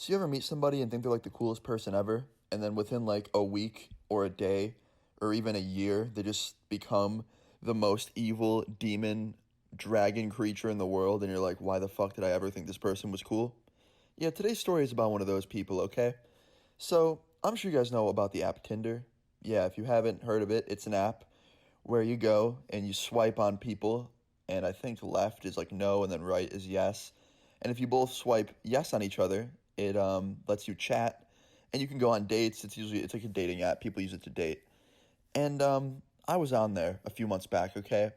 So you ever meet somebody and think they're like the coolest person ever, and then within like a week or a day or even a year, they just become the most evil demon dragon creature in the world, and you're like, why the fuck did I ever think this person was cool? Yeah, today's story is about one of those people, okay? So I'm sure you guys know about the app Tinder. Yeah, if you haven't heard of it, it's an app where you go and you swipe on people, and I think left is like no, and then right is yes. And if you both swipe yes on each other, it lets you chat, and you can go on dates. It's like a dating app. People use it to date. And I was on there a few months back, okay?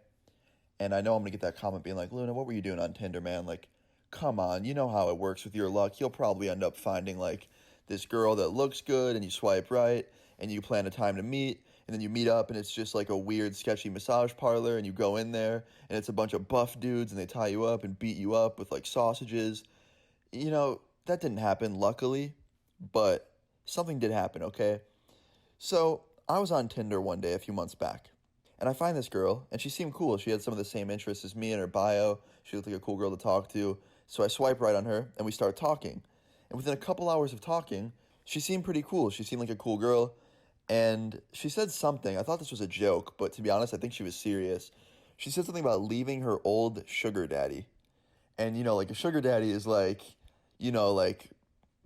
And I know I'm gonna get that comment being like, Luna, what were you doing on Tinder, man? Like, come on, you know how it works with your luck. You'll probably end up finding like this girl that looks good, and you swipe right, and you plan a time to meet, and then you meet up, and it's just like a weird, sketchy massage parlor, and you go in there, and it's a bunch of buff dudes, and they tie you up and beat you up with like sausages. That didn't happen, luckily, but something did happen, okay? So I was on Tinder one day a few months back, and I find this girl, and she seemed cool. She had some of the same interests as me in her bio. She looked like a cool girl to talk to. So I swipe right on her, and we start talking. And within a couple hours of talking, she seemed pretty cool. She seemed like a cool girl, and she said something. I thought this was a joke, but to be honest, I think she was serious. She said something about leaving her old sugar daddy. And, like a sugar daddy is like, like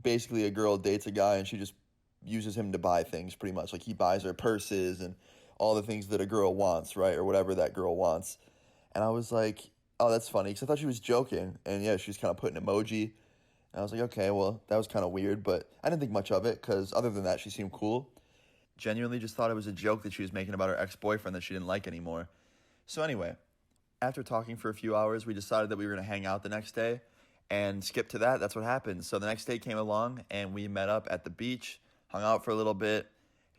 basically a girl dates a guy and she just uses him to buy things pretty much. Like he buys her purses and all the things that a girl wants, right? Or whatever that girl wants. And I was like, oh, that's funny. Because I thought she was joking. And yeah, she was kind of putting emoji. And I was like, okay, well, that was kind of weird. But I didn't think much of it because other than that, she seemed cool. Genuinely just thought it was a joke that she was making about her ex-boyfriend that she didn't like anymore. So anyway, after talking for a few hours, we decided that we were going to hang out the next day and skip to that. That's what happened. So the next day came along and we met up at the beach, hung out for a little bit.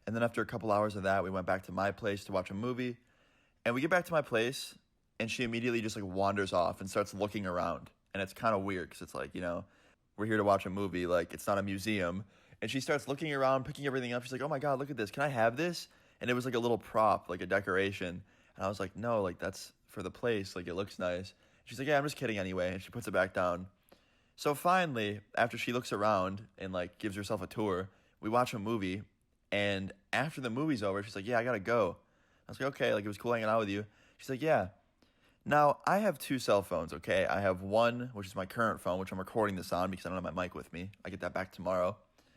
And then after a couple hours of that, we went back to my place to watch a movie. And we get back to my place and she immediately just like wanders off and starts looking around. And it's kind of weird because it's like, we're here to watch a movie. Like it's not a museum. And she starts looking around, picking everything up. She's like, oh my God, look at this. Can I have this? And it was like a little prop, like a decoration. And I was like, no, like that's for the place. Like it looks nice. She's like, yeah, I'm just kidding anyway. And she puts it back down. So finally, after she looks around and like gives herself a tour, we watch a movie. And after the movie's over, she's like, yeah, I gotta go. I was like, okay, like it was cool hanging out with you. She's like, yeah. Now, I have two cell phones, okay? I have one, which is my current phone, which I'm recording this on because I don't have my mic with me. I get that back tomorrow.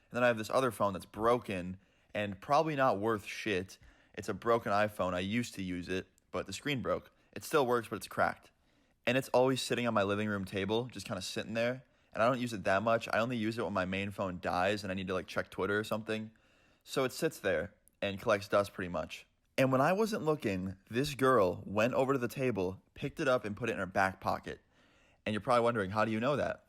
And then I have this other phone that's broken and probably not worth shit. It's a broken iPhone. I used to use it, but the screen broke. It still works, but it's cracked. And it's always sitting on my living room table, just kind of sitting there. And I don't use it that much. I only use it when my main phone dies and I need to like check Twitter or something. So it sits there and collects dust pretty much. And when I wasn't looking, this girl went over to the table, picked it up, and put it in her back pocket. And you're probably wondering, how do you know that?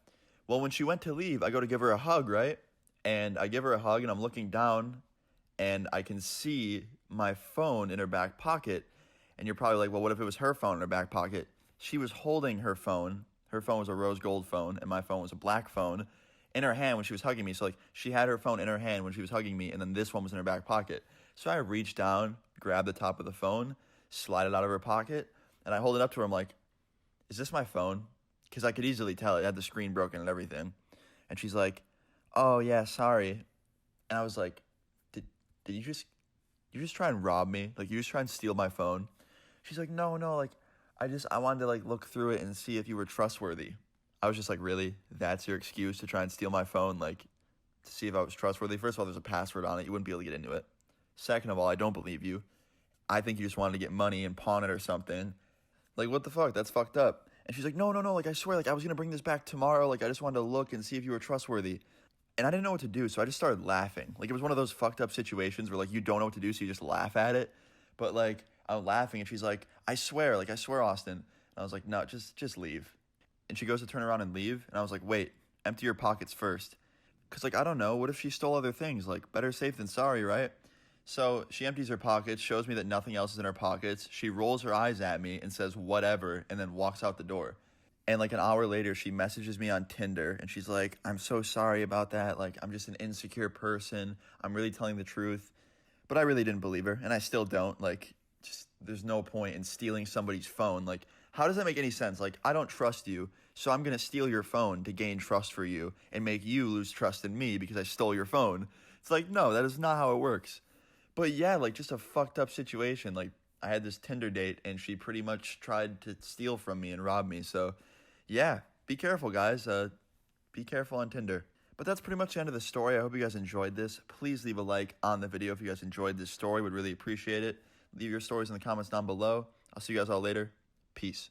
Well, when she went to leave, I go to give her a hug, right? And I give her a hug, and I'm looking down, and I can see my phone in her back pocket. And you're probably like, well, what if it was her phone in her back pocket? She was holding her phone. Her phone was a rose gold phone, and my phone was a black phone in her hand when she was hugging me. So, like, she had her phone in her hand when she was hugging me, and then this one was in her back pocket. So I reach down, grab the top of the phone, slide it out of her pocket, and I hold it up to her. I'm like, is this my phone? Because I could easily tell it had the screen broken and everything. And she's like, oh, yeah, sorry. And I was like, did you just try and rob me? Like, you just try and steal my phone? She's like, no, like, I wanted to, like, look through it and see if you were trustworthy. I was just like, really? That's your excuse to try and steal my phone? Like, to see if I was trustworthy? First of all, there's a password on it. You wouldn't be able to get into it. Second of all, I don't believe you. I think you just wanted to get money and pawn it or something. Like, what the fuck? That's fucked up. And she's like, no, like, I swear, like, I was going to bring this back tomorrow. Like, I just wanted to look and see if you were trustworthy. And I didn't know what to do, so I just started laughing. Like, it was one of those fucked up situations where, like, you don't know what to do, so you just laugh at it. But, like, I'm laughing, and she's like, I swear, Austin. And I was like, no, just leave. And she goes to turn around and leave, and I was like, wait, empty your pockets first. Because, like, I don't know, what if she stole other things? Like, better safe than sorry, right? So she empties her pockets, shows me that nothing else is in her pockets. She rolls her eyes at me and says, whatever, and then walks out the door. And like an hour later, she messages me on Tinder, and she's like, I'm so sorry about that. Like, I'm just an insecure person. I'm really telling the truth. But I really didn't believe her, and I still don't. Like, just there's no point in stealing somebody's phone. Like, how does that make any sense? Like, I don't trust you, So I'm going to steal your phone to gain trust for you and make you lose trust in me because I stole your phone. It's like, no, that is not how it works. But yeah, like just a fucked up situation. Like I had this Tinder date and she pretty much tried to steal from me and rob me. So yeah, be careful, guys. Be careful on Tinder. But that's pretty much the end of the story. I hope you guys enjoyed this. Please leave a like on the video if you guys enjoyed this story. Would really appreciate it. Leave your stories in the comments down below. I'll see you guys all later. Peace.